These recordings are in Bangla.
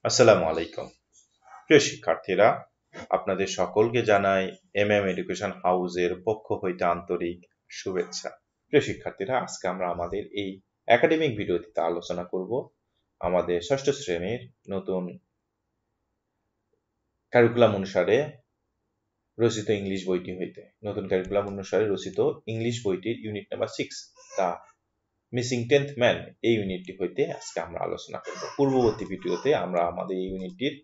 আসসালামু আলাইকুম। প্রিয় শিক্ষার্থীরা, আপনাদের সকলকে জানাই এডুকেশন হাউসের পক্ষ হইতে আন্তরিক শুভেচ্ছা। প্রিয় শিক্ষার্থীরা, আজকে আমরা আমাদের এই একাডেমিক ভিডিওটিতে আলোচনা করব আমাদের ষষ্ঠ শ্রেণীর নতুন কারিকুলাম অনুসারে রচিত ইংলিশ বইটি হইতে। নতুন কারিকুলাম অনুসারে রচিত ইংলিশ বইটির unit number 6 the missing 10th man এই ইউনিটটি হইতে আজকে আমরা আলোচনা করব। পূর্ববর্তী ভিডিওতে আমরা আমাদের এই ইউনিটটির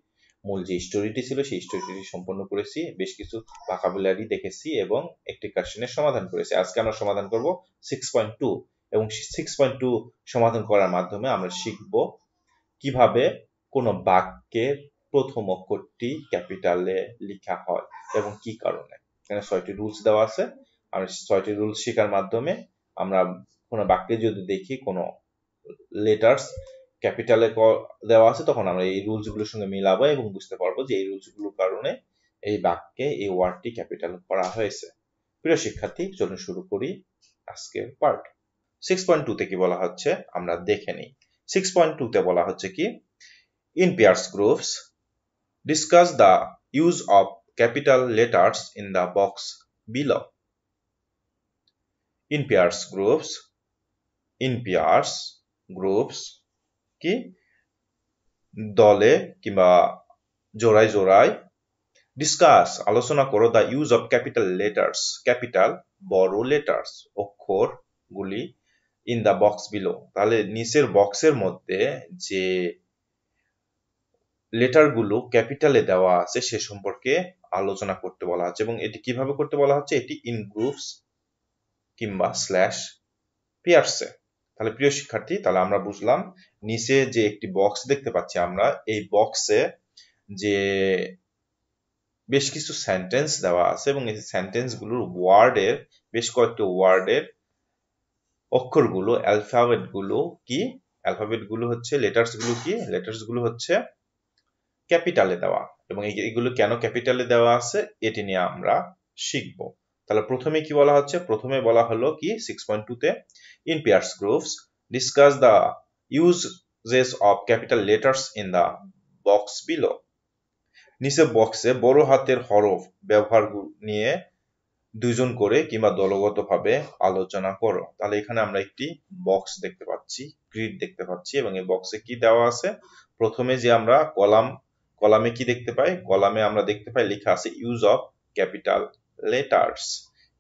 মূল যে স্টোরিটি ছিল সেই স্টোরিটি সম্পন্ন করেছি, বেশ কিছু ভোকাবুলারি দেখেছি এবং একটি কোশ্চেনের সমাধান করেছি। আজকে আমরা সমাধান করব 6.2 এবং 6.2 সমাধান করার মাধ্যমে আমরা শিখব কিভাবে কোনো বাক্যের প্রথম অক্ষরটি ক্যাপিটালে লেখা হয় এবং কি কারণে। এখানে 6টি রুলস দেওয়া আছে, আর 6টি রুলস শেখার মাধ্যমে আমরা কোনো বাক্যে যদি দেখি কোনো লেটার্স ক্যাপিটালে দেওয়া আছে, তখন আমরা এই রুলস গুলোর সঙ্গে মিলাবো এবং বুঝতে পারবো যে এই রুলস গুলোর কারণে এই বাক্যে এই ওয়ার্ডটি ক্যাপিটাল করা হয়েছে। প্রিয় শিক্ষার্থী, চলুন শুরু করি আজকের পার্ট। 6.2 তে কি বলা হচ্ছে আমরা দেখে নিই। 6.2 তে বলা হচ্ছে কি, in pairs groups discuss the use of capital letters in the box below. In pairs groups কি দলে কিংবা জোড়ায় জোড়ায় ডিসকাস আলোচনা করো the use of capital letters, capital বড় লেটার্স অক্ষরগুলি ইন দ্য বক্স বিলো, তাহলে নিচের বক্সের মধ্যে যে লেটারগুলো ক্যাপিটালে দেওয়া আছে সে সম্পর্কে আলোচনা করতে বলা হচ্ছে। এবং এটি কিভাবে করতে বলা হচ্ছে, এটি ইন গ্রুপস কিংবা স্ল্যাশ পেয়ার্সে। তাহলে প্রিয় শিক্ষার্থী, তাহলে আমরা বুঝলাম নিচে যে একটি বক্স দেখতে পাচ্ছি আমরা, এই বক্সে যে বেশ কিছু সেন্টেন্স দেওয়া আছে এবং এই সেন্টেন্স গুলোর ওয়ার্ডের বেশ কয়েকটি ওয়ার্ডের অক্ষরগুলো অ্যালফাবেটগুলো হচ্ছে লেটার্সগুলো হচ্ছে ক্যাপিটালে দেওয়া। এবং এইগুলো কেন ক্যাপিটালে দেওয়া আছে এটি নিয়ে আমরা শিখব। তাহলে প্রথমে কি বলা হচ্ছে, প্রথমে বলা হলো কি 6.2 তে in pairs groups discuss the uses of capital letters in the box below. নিচে বক্সে বড় হাতের হরফ ব্যবহার নিয়ে দুইজন করে কিংবা দলগতভাবে আলোচনা করো। তাহলে এখানে আমরা একটি বক্স দেখতে পাচ্ছি, গ্রিড দেখতে পাচ্ছি, এবং এই বক্সে কি দেওয়া আছে, প্রথমে যে আমরা কলামে কি দেখতে পাই, কলামে আমরা দেখতে পাই লেখা আছে ইউজ অফ ক্যাপিটাল লেটার্স।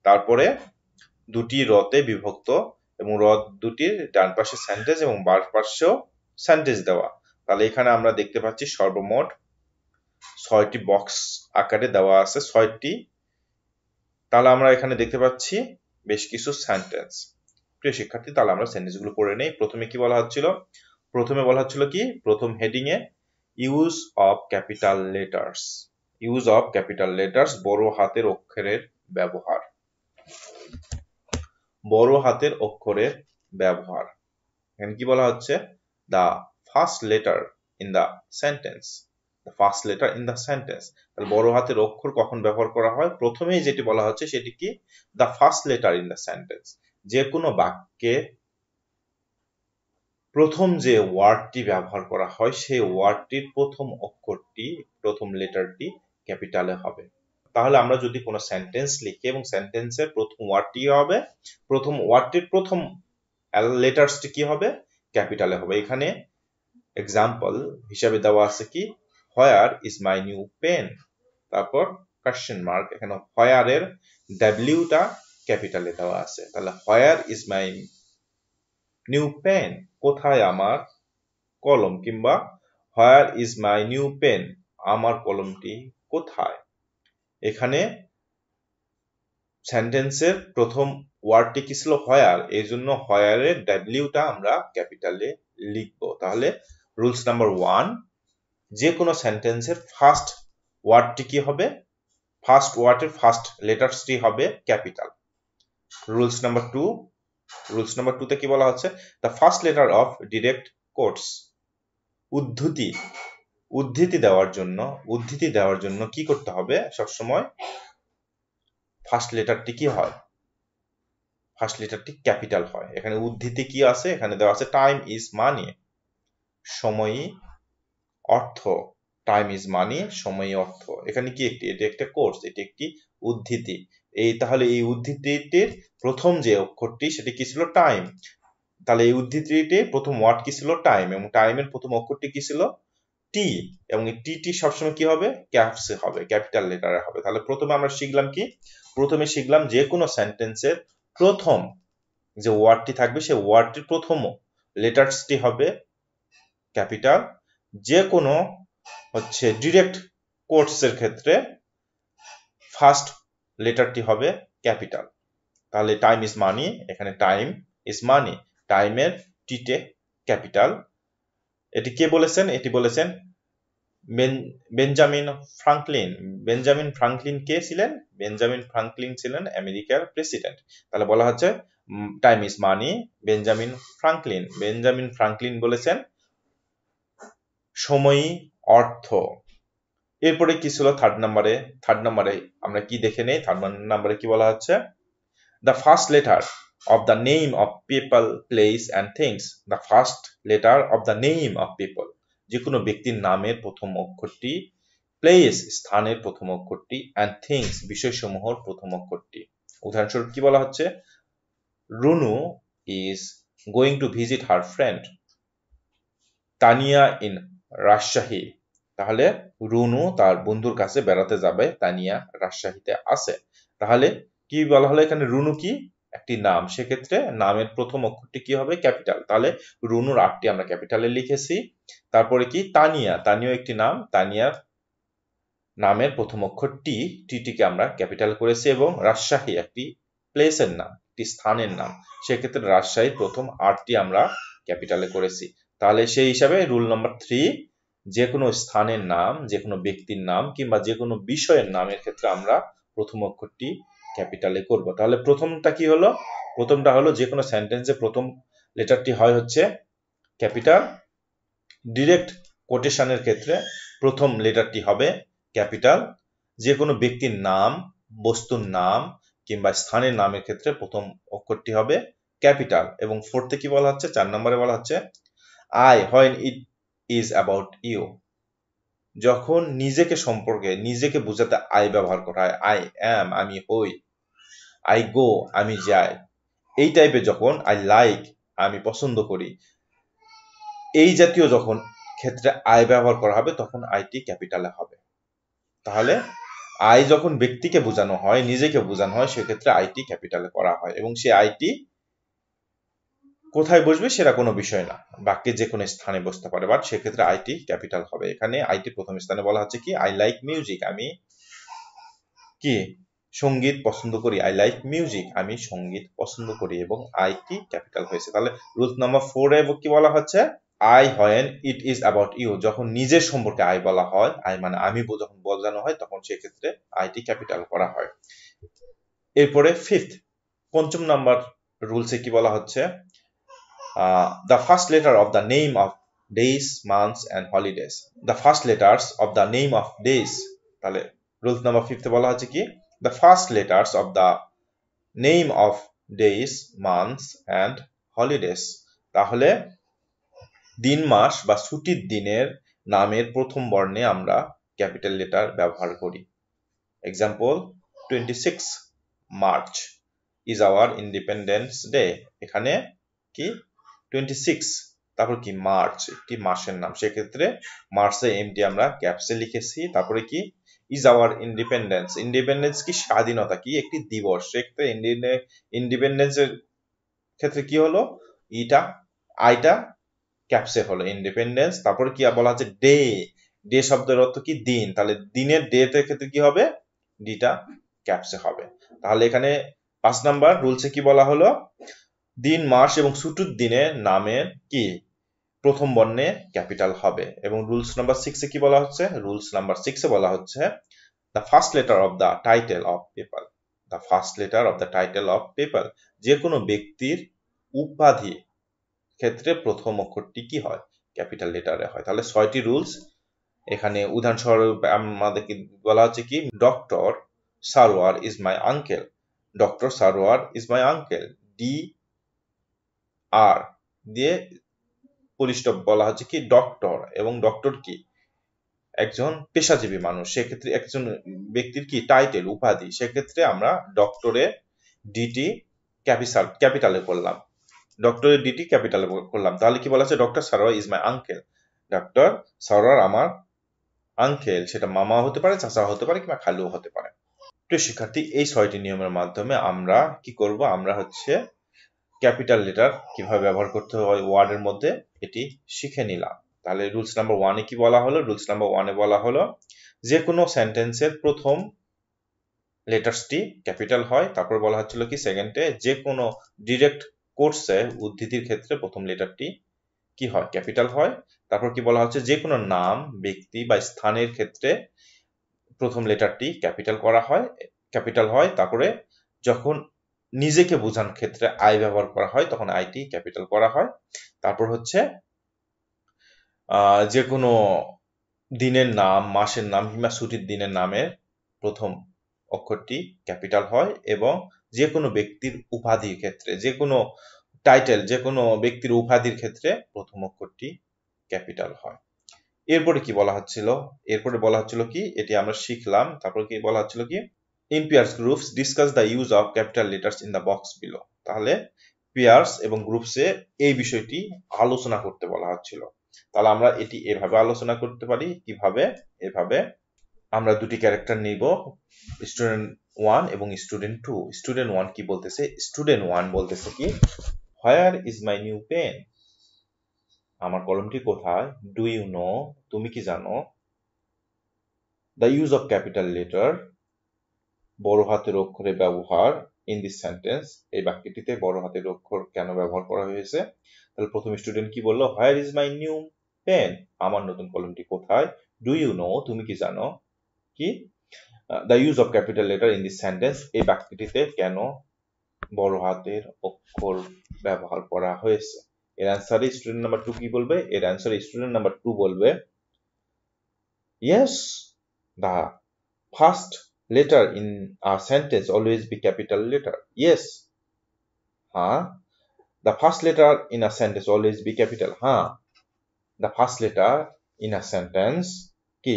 তারপরে দুটি রতে বিভক্ত এবং র দুটির ডান পাশে সেন্টেন্স এবং বাম পাশেও সেন্টেন্স দেওয়া। তাহলে এখানে আমরা দেখতে পাচ্ছি সর্বমোট 6টি বক্স আকারে দেওয়া আছে, 6টি। তাহলে আমরা এখানে দেখতে পাচ্ছি বেশ কিছু সেন্টেন্স। প্রিয় শিক্ষার্থী, তাহলে আমরা সেন্টেন্সগুলো পড়ে নেই। প্রথমে কি বলা হচ্ছিল, কি প্রথম heading A use of capital letters, বড় হাতের অক্ষরের ব্যবহার। এখানে কি বলা হচ্ছে, the first letter in the sentence. তাহলে বড় হাতের অক্ষর কখন ব্যবহার করা হয়, প্রথমেই যেটি বলা হচ্ছে সেটি কি, the first letter in the sentence. যে কোনো বাক্যে প্রথম যে ওয়ার্ডটি ব্যবহার করা হয় সেই ওয়ার্ডটির প্রথম লেটারটি ক্যাপিটালে হবে। তাহলে আমরা যদি কোনো সেন্টেন্স লিখি এবং সেন্টেন্সের প্রথম ওয়ার্ডটির প্রথম লেটার্সটি কি হবে, ক্যাপিটালে হবে। এখানে এক্সাম্পল হিসাবে দেওয়া আছে কি, where is my new pen, তারপর কোয়েশ্চেন মার্ক। এখানে হোয়ার এর ডাব্লিউটা ক্যাপিটালে দেওয়া আছে। তাহলে where is my new pen, কোথায় আমার কলম, কিংবা where is my new pen, আমার কলমটি কোথায়। এখানে সেন্টেন্সের প্রথম ওয়ার্ডটি কি ছিল, হোয়ার, এই জন্য হোয়ার এর ডাব্লিউটা আমরা ক্যাপিটালে লিখব। তাহলে রুলস নাম্বার 1, যে কোনো সেন্টেন্সের ফার্স্ট ওয়ার্ডটি কি হবে, ফার্স্ট ওয়ার্ডের ফার্স্ট লেটারসটি হবে ক্যাপিটাল। রুলস নাম্বার 2 তে কি বলা হচ্ছে, the first letter of direct quotes, উদ্ধৃতি দেওয়ার জন্য কি করতে হবে, সবসময় ফার্স্ট লেটারটি কি হয়, ফার্স্ট লেটারটি ক্যাপিটাল হয়। এখানে উদ্ধৃতি কি আছে, এখানে দেওয়া আছে টাইম ইজ মানি, সময়ই অর্থ, টাইম ইজ মানি, সময় অর্থ। এখানে কি এটি একটা কোর্স, এটি একটি উদ্ধৃতি। তাহলে এই উদ্ধৃতিটির প্রথম যে অক্ষরটি সেটি কি ছিল? টাইম। তাহলে এই উদ্ধৃতিটির প্রথম ওয়ার্ড কি ছিল? টাইম, এবং টাইমের প্রথম অক্ষরটি কি ছিল? টি, এবং এই টি সবসময় কি হবে? ক্যাপসে হবে, ক্যাপিটাল লেটারে হবে। তাহলে প্রথমে আমরা শিখলাম কি? প্রথমে শিখলাম যে কোনো সেন্টেন্সের প্রথম যে ওয়ার্ডটি থাকবে সেই ওয়ার্ডটির প্রথম লেটারসটি হবে ক্যাপিটাল। যে কোনো ডিরেক্ট কোটসের ক্ষেত্রে ফার্স্ট লেটারটি হবে ক্যাপিটাল। তাহলে টাইম ইজ মানি, এখানে টাইম ইজ মানি, টাইমের টিতে ক্যাপিটাল। এটি কে বলেছেন? এটি বলেছেন বেঞ্জামিন ফ্রাঙ্কলিন। বেঞ্জামিন ফ্রাঙ্কলিন কে ছিলেন? বেঞ্জামিন ফ্রাঙ্কলিন ছিলেন আমেরিকার প্রেসিডেন্ট। তাহলে বলা হচ্ছে time is money, Benjamin Franklin. Benjamin Franklin বলেছেন সময়ই অর্থ। এরপরে কি ছিল থার্ড নাম্বারে? থার্ড নাম্বারে আমরা কি দেখে নেই? থার্ড নাম্বারে কি বলা হচ্ছে? The first letter of the name of people, place and things. The first letter of the name of people. যে কোনো ব্যক্তির নামের প্রথম অক্ষরটি, প্লেস স্থানের প্রথম অক্ষরটি, and things বিষয়সমূহর প্রথম অক্ষরটি। উদাহরণস্বরূপ কি বলা হচ্ছে? Runu is going to visit her friend Tania in Rajshahi. তাহলে রুনু তার বন্ধুর কাছে বেড়াতে যাবে, তানিয়া রাজশাহীতে আছে। তাহলে কি বলা হলো এখানে? রুনু কি? একটি নাম, সেক্ষেত্রে নামের প্রথম অক্ষরটি কি হবে? ক্যাপিটাল। তাহলে রুনুর আটটি আমরা ক্যাপিটালে লিখেছি। তারপরে কি? তানিয়া, তানিয়া একটি নাম, তানিয়ার নামের প্রথম অক্ষর টিকে আমরা ক্যাপিটাল করেছি। এবং রাজশাহী একটি প্লেসের নাম, একটি স্থানের নাম, সেক্ষেত্রে রাজশাহীর প্রথম আটটি আমরা ক্যাপিটালে করেছি। তাহলে সেই হিসাবে রুল নাম্বার 3, যে কোনো স্থানের নাম, যে কোনো ব্যক্তির নাম কিংবা যে কোনো বিষয়ের নামের ক্ষেত্রে আমরা প্রথম অক্ষরটি ক্যাপিটালে করব। তাহলে প্রথমটা কি হলো? প্রথমটা হলো যে কোনো সেন্টেন্সে প্রথম লেটারটি হয় হচ্ছে ক্যাপিটাল। ডিরেক্ট কোটেশনের ক্ষেত্রে প্রথম লেটারটি হবে ক্যাপিটাল। যে কোনো ব্যক্তির নাম, বস্তুর নাম কিংবা স্থানের নামের ক্ষেত্রে প্রথম অক্ষরটি হবে ক্যাপিটাল। এবং ফোর্থে কি বলা হচ্ছে? 4 নম্বরে বলা হচ্ছে I when it is about you। যখন নিজেকে সম্পর্কে, নিজেকে বোঝাতে আই ব্যবহার করা হয়, আই অ্যাম আমি হই, আই গো আমি যাই, এই টাইপের যখন আই লাইক আমি পছন্দ করি, এই জাতীয় যখন ক্ষেত্রে আই ব্যবহার করা হবে তখন আইটি ক্যাপিটালে হবে। তাহলে আই যখন ব্যক্তিকে বোঝানো হয়, নিজেকে বোঝানো হয়, সেক্ষেত্রে আইটি ক্যাপিটালে করা হয়। এবং সেই আইটি কোথায় বসবে সেটা কোনো বিষয় না, বাক্যে যে কোনো স্থানে বসতে পারে, বাট সেক্ষেত্রে আইটি ক্যাপিটাল হবে। এখানে আইটি প্রথম স্থানে বলা হচ্ছে কি? আই লাইক মিউজিক, আমি কি সঙ্গীত পছন্দ করি, আই লাইক মিউজিক আমি সঙ্গীত পছন্দ করি, এবং আইটি ক্যাপিটাল হয়েছে। তাহলে রুল নাম্বার 4 এ কি বলা হচ্ছে? I when it is about you, যখন নিজের সম্পর্কে আই বলা হয়, আই মানে আমি যখন বোঝানো হয়, তখন সেক্ষেত্রে আইটি ক্যাপিটাল করা হয়। এরপরে পঞ্চম নাম্বার রুলসে কি বলা হচ্ছে? the first letter of the name of days, months and holidays. The first letters of the name of days. তাহলে রুল নাম্বার 5 এ বলা হচ্ছে কি? The first letters of the name of days, months and holidays. তাহলে দিন, মাস বা ছুটির দিনের নামের প্রথম বর্ণে আমরা ক্যাপিটাল লেটার ব্যবহার করি। Example 26 March is our independence day। এখানে কি 26, তারপর কি মার্চ একটি মাসের নাম, সেক্ষেত্রে মার্চে এমটি আমরা ক্যাপসে লিখেছি। তারপরে কি is our independence, ইন্ডিপেন্ডেন্স কি স্বাধীনতা, কি একটি দিবস, সেক্ষেত্রে ইন্ডিপেন্ডেন্সের ক্ষেত্রে কি হলো? আইটা ক্যাপসে হলো ইন্ডিপেন্ডেন্স। তারপরে কি বলা হচ্ছে? ডে, ডে শব্দের অর্থ কি? দিন, তাহলে দিনের ডে এর ক্ষেত্রে কি হবে? ডিটা ক্যাপসে হবে। তাহলে এখানে 5 নাম্বার রুলসে কি বলা হলো? দিন, মাস এবং ছুটির দিনের নামের কি প্রথম বর্ণে ক্যাপিটাল হবে। এবং রুলস নাম্বার 6 এ কি বলা হচ্ছে? রুলস নাম্বার 6 এ বলা হচ্ছে the first letter of the title of people, the first letter of the title of people, যে কোনো ব্যক্তির উপাধি ক্ষেত্রে প্রথম অক্ষরটি কি হয়? ক্যাপিটাল লেটারে হয়। তাহলে 6টি রুলস এখানে। উদাহরণস্বরূপ আমাদেরকে বলা হচ্ছে কি? Doctor Sarwar is my uncle, doctor Sarwar is my uncle, D R দিয়ে পরিষ্ঠ বলা হচ্ছে কি? ডক্টর, এবং ডক্টর কি একজন পেশাজীবী মানুষ, সেক্ষেত্রে একজন ব্যক্তির কি টাইটেল, উপাধি, সেক্ষেত্রে আমরা ডক্টরে ডিটি ক্যাপিটালে করলাম, ডক্টরের ডিটি ক্যাপিটালে করলাম। তাহলে কি বলা আছে? Doctor Sarwar is my uncle. Doctor Sarwar আমার আঙ্কেল, সেটা মামা হতে পারে, চাচা হতে পারে, কিংবা খালুও হতে পারে। প্রিয় শিক্ষার্থী, এই 6টি নিয়মের মাধ্যমে আমরা কি করব? আমরা হচ্ছে ক্যাপিটাল লেটার কিভাবে ব্যবহার করতে হয় ওয়ার্ডের মধ্যে এটি শিখে নিলাম। তাহলে রুলস নাম্বার 1-এ কি বলা হলো? রুলস নাম্বার 1-এ বলা হলো যে কোনো সেন্টেন্সের প্রথম লেটার্সটি ক্যাপিটাল হয়। তারপর বলা হচ্ছিল কি সেকেন্ডে, যে কোনো ডিরেক্ট কোর্সে উদ্ধৃতির ক্ষেত্রে প্রথম লেটারটি কি হয়? ক্যাপিটাল হয়। তারপর কি বলা হচ্ছে? যে কোনো নাম, ব্যক্তি বা স্থানের ক্ষেত্রে প্রথম লেটারটি ক্যাপিটাল হয়। তারপরে যখন নিজেকে বোঝানোর ক্ষেত্রে আই ব্যবহার করা হয় তখন আইটি ক্যাপিটাল করা হয়। তারপর হচ্ছে যে কোনো দিনের নাম, মাসের নাম কিংবা ছুটির দিনের নামের প্রথম অক্ষরটি ক্যাপিটাল হয়, এবং যে কোনো ব্যক্তির উপাধির ক্ষেত্রে, যে কোনো টাইটেল, যে কোনো ব্যক্তির উপাধির ক্ষেত্রে প্রথম অক্ষরটি ক্যাপিটাল হয়। এরপরে কি বলা হচ্ছিল? এরপরে বলা হচ্ছিল কি, এটি আমরা শিখলাম। তারপর কি বলা হচ্ছিল কি, in pairs groups discuss the use of capital letters in the box below. তাহলে পেয়ার্স এবং গ্রুপসে এই বিষয়টি আলোচনা করতে বলা হচ্ছিল। তাহলে আমরা এটি এভাবে আলোচনা করতে পারি, কিভাবে? এভাবে আমরা দুটি ক্যারেক্টার নিব, স্টুডেন্ট 1 এবং স্টুডেন্ট 2। স্টুডেন্ট 1 কি বলতেছে? স্টুডেন্ট 1 বলতেছে কি, where is my new pen? আমার কলমটি কোথায়? Do you know? তুমি কি জানো? The use of capital letter, বড় হাতের অক্ষরের ব্যবহার ইন দিস সেন্টেন্স, এই বাক্যটিতে বড় হাতের অক্ষর কেন ব্যবহার করা হয়েছে? তাহলে প্রথম স্টুডেন্ট কি বললো? Where is my new pen? আমার নতুন কলমটি কোথায়? Do you know? তুমি কি জানো? কি the use of capital letter in this sentence, এই বাক্যটিতে কেন বড় হাতের অক্ষর ব্যবহার করা হয়েছে? এর অ্যান্সারে স্টুডেন্ট নাম্বার 2 কি বলবে? এর অ্যান্সারে স্টুডেন্ট নাম্বার 2 বলবে, yes, the first letter in a sentence always be capital letter. Yes, the first letter in a sentence always be capital. The first letter in a sentence কি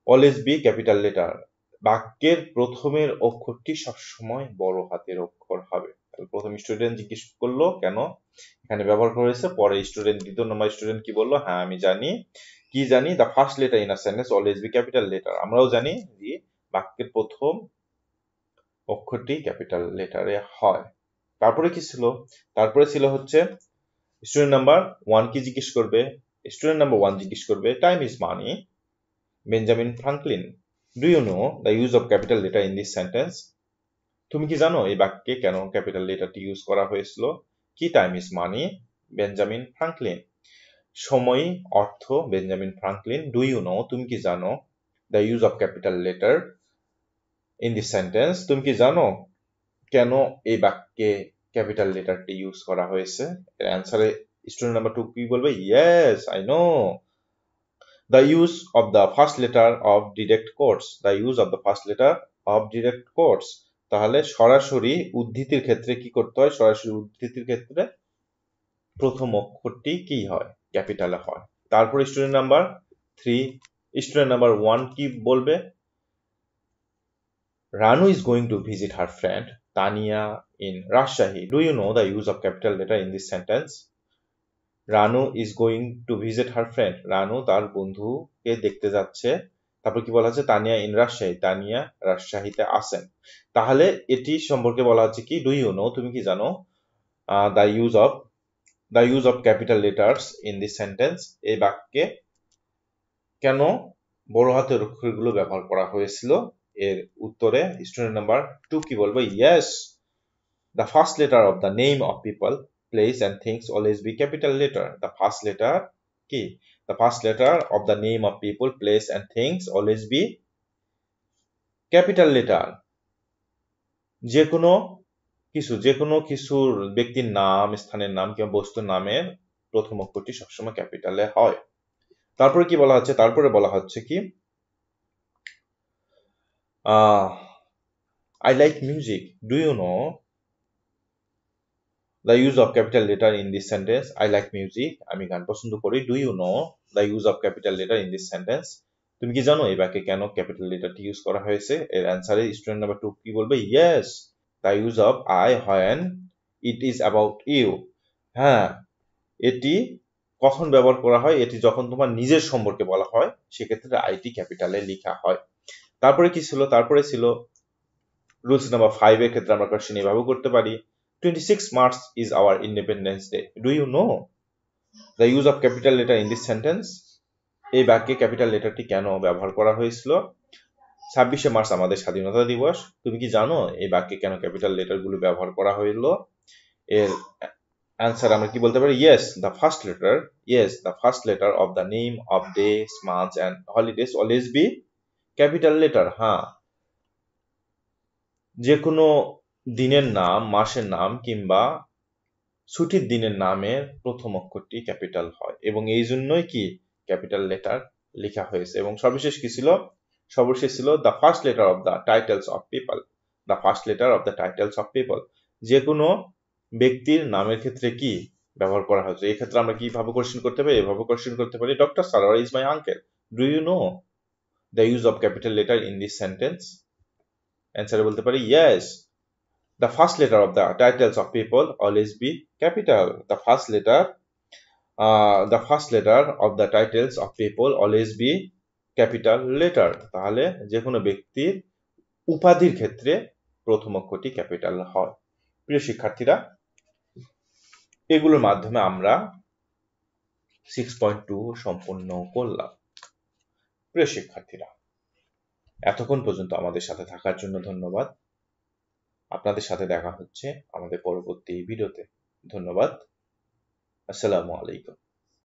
always be capital letter, বাক্যের প্রথমের অক্ষরটি সবসময় বড় হাতের অক্ষর হবে। প্রথম স্টুডেন্ট জিজ্ঞেস করলো কেন এখানে ব্যবহার করা হয়েছে, পরে স্টুডেন্ট, দ্বিতীয় নম্বর স্টুডেন্ট কি বললো? হ্যাঁ আমি জানি। কি জানি? The first letter in a sentence always be capital letter. আমরাও জানি যে বাক্যের প্রথম অক্ষরটি ক্যাপিটাল লেটারে হয়। তারপরে কি ছিল? তারপরে ছিল হচ্ছে স্টুডেন্ট নাম্বার 1 কি জিজ্ঞেস করবে? স্টুডেন্ট নাম্বার 1 জিজ্ঞেস করবে, time is money, Benjamin Franklin. Do you know the use of capital letter in this sentence? তুমি কি জানো এই বাক্যে কেন ক্যাপিটাল লেটারটি ইউজ করা হয়েছিল? কি time is money, Benjamin Franklin. সময়, অর্থ, Benjamin Franklin. Do you know? তুমি কি জানো? The use of capital letter in this sentence, তুমি কি জানো কেন এই বাক্যে ক্যাপিটাল লেটারটি ইউজ করা হয়েছে? এর অ্যান্সারে স্টুডেন্ট নাম্বার 2 কি বলবে? Yes, I know the use of the first letter of direct quotes, the use of the first letter of direct quotes। তাহলে সরাসরি উদ্ধৃতির ক্ষেত্রে কি করতে হয়? সরাসরি উদ্ধৃতির ক্ষেত্রে প্রথম অক্ষরটি কি হয়? ক্যাপিটালে হয়। তারপর স্টুডেন্ট নাম্বার 3, স্টুডেন্ট নাম্বার 1 কি বলবে? Ranu is going to visit her friend Tania in Rajshahi. Do you know the use of capital letter in this sentence? Ranu is going to visit her friend, Ranu তার বন্ধুকে দেখতে যাচ্ছে। তারপর কি বলা আছে? তানিয়া ইন রাজশাহী, তানিয়া রাজশাহীতে আছেন। তাহলে এটি সম্পর্কে বলা হচ্ছে কি, ডু ইউ নো? তুমি কি জানো? The use of capital letters in this sentence, এই বাক্যে কেন বড় হাতের অক্ষরগুলো ব্যবহার করা হয়েছিল? এর উত্তরে স্টুডেন্ট নাম্বার 2 কি বলবে? Yes, the first letter of the name of people, place and things always be capital letter. The first letter কি? The first letter of the name of people, place and things always be capital letter. যে কোনো কিছুর ব্যক্তির নাম, স্থানের নাম কিংবা বস্তুর নামের প্রথম অক্ষরটি সবসময় ক্যাপিটালে হয়। তারপরে কি বলা হচ্ছে? তারপরে বলা হচ্ছে কি, I like music. Do you know the use of capital letter in this sentence? I like music, আমি গান পছন্দ করি। Do you know the use of capital letter in this sentence? তুমি কি জানো এই বাক্যে কেন ক্যাপিটাল লেটারটি ইউজ করা হয়েছে? এর অ্যান্সারে স্টুডেন্ট নাম্বার 2 কি বলবে? Yes, the use of I when it is about you. হ্যাঁ, এটি কখন ব্যবহার করা হয়? এটি যখন তোমার নিজের সম্পর্কে বলা হয়, সেক্ষেত্রে আইটি ক্যাপিটালে লেখা হয়। তারপরে কি ছিল? তারপরে ছিল রুলস নাম্বার 5 এর ক্ষেত্রে আমরা কোশ্চেন এভাবে করতে পারি, 26 March is our independence day, do you know the use of capital letter in this sentence? এই বাক্যে ক্যাপিটাল লেটারটি কেন ব্যবহার করা হয়েছিল? 26শে মার্চ আমাদের স্বাধীনতা দিবস, তুমি কি জানো এই বাক্যে কেন ক্যাপিটাল লেটার গুলো ব্যবহার করা হইলো? এর অ্যান্সার আমরা কি বলতে পারি? Yes, the first letter of the name of days, months and holidays always be capital letter. হ্যাঁ, যে কোনো দিনের নাম, মাসের নাম কিংবা ছুটির দিনের নামের প্রথম অক্ষরটি ক্যাপিটাল হয়, এবং এই জন্যই কি ক্যাপিটাল লেটার লেখা হয়েছে। এবং সর্বশেষ কি ছিল? সর্বশেষ ছিল the first letter of the titles of people, the first letter of the titles of people. যে কোনো ব্যক্তির নামের ক্ষেত্রে কি ব্যবহার করা হচ্ছে? এই ক্ষেত্রে আমরা কিভাবে কোশ্চেন করতে পারি? এভাবে কোশ্চেন করতে পারি, doctor Sarwar is my uncle, do you know the use of capital letter in this sentence? অ্যান্সারে বলতে পারি yes, the first letter of the titles of people always be capital. The first letter of the titles of people always be capital letter. তাহলে যে কোনো ব্যক্তির উপাধির ক্ষেত্রে প্রথম অক্ষরটি ক্যাপিটাল হয়। প্রিয় শিক্ষার্থীরা, এগুলোর মাধ্যমে আমরা 6.2 সম্পূর্ণ করলাম। প্রিয় শিক্ষার্থীরা, এতক্ষণ পর্যন্ত আমাদের সাথে থাকার জন্য ধন্যবাদ। আপনাদের সাথে দেখা হচ্ছে আমাদের পরবর্তী ভিডিওতে। ধন্যবাদ। আসসালামু আলাইকুম।